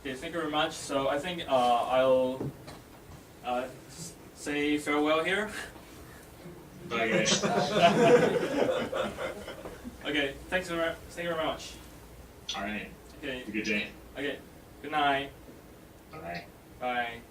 Okay, thank you very much. So I think I'll say farewell here. Bye, guys. Okay, thank you very much. All right. Okay. Have a good day. Okay. Good night. Bye. Bye.